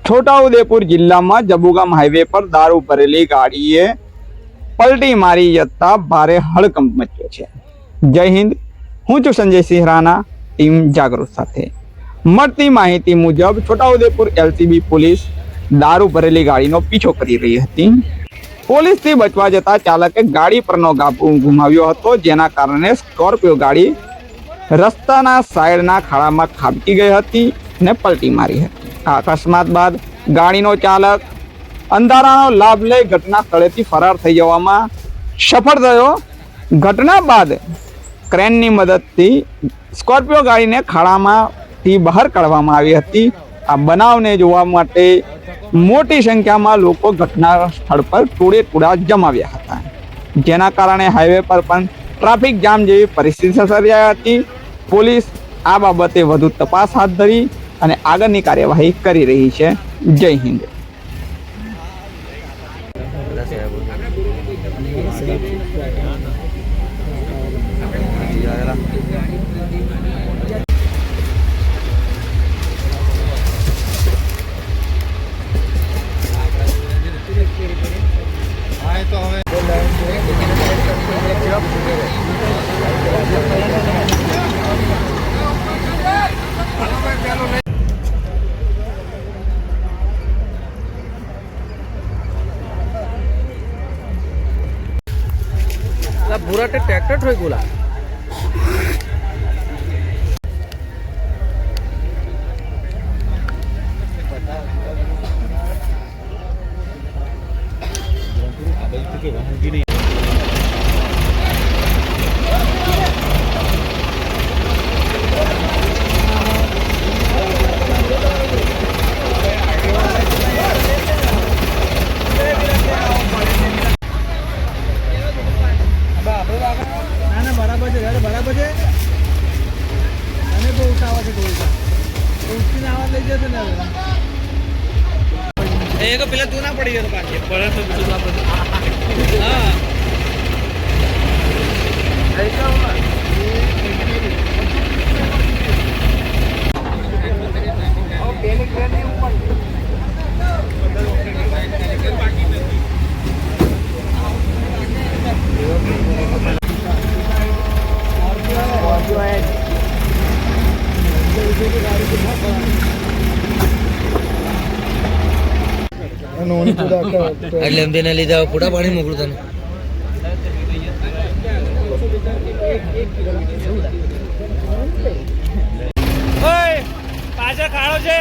છોટાઉદેપુર જિલ્લામાં જબુગામ હાઈવે પર દારૂ ભરેલી ગાડીએ પલટી મારી જતા ભારે હડકંપ મચ્યો છે। જય હિન્દ, હું છું સંજય સિંહ રાણા, ટીમ જાગૃત સાથે। મળતી માહિતી મુજબ છોટાઉદેપુર એલસીબી પોલીસ દારૂ ભરેલી ગાડીનો પીછો કરી રહી હતી। પોલીસથી બચવા જતા ચાલકે ગાડી પરનો કાબુ ગુમાવ્યો હતો, જેના કારણે સ્કોર્પિયો ગાડી રસ્તાના સાઈડના ખાડામાં ખાબકી ગઈ હતી અને પલટી મારી હતી। આ અકસ્માત બાદ ગાડીનો ચાલક અંધારાનો લાભ લઈ ઘટના સ્થળેથી ફરાર થઈ જવામાં સફળ થયો। ઘટના બાદ ક્રેનની મદદથી સ્કોર્પિયો ગાડીને ખાડામાંથી બહાર કાઢવામાં આવી હતી। આ બનાવને જોવા માટે મોટી સંખ્યામાં લોકો ઘટના સ્થળ પર ટોળેટોળા જમાવ્યા હતા, જેના કારણે હાઈવે પર પણ ટ્રાફિક જામ જેવી પરિસ્થિતિ સર્જાઈ હતી। પોલીસ આ બાબતે વધુ તપાસ હાથ ધરી અને આગળની કાર્યવાહી કરી રહી છે। જય હિન્દ। বুড়াটা ট্র্যাক্টর হয়ে গোলা બરાબર છે અને બહુ ઉઠાવા છે ઉઠીને આવા લઈ જશે ને એ તો પેલા તું ના પડી ગયો પાછી પડે તો બીજું આપણે હા એટલે એમ તેને લીધા પૂરા પાણી મોકલું તને પાછળ ખાડો છે।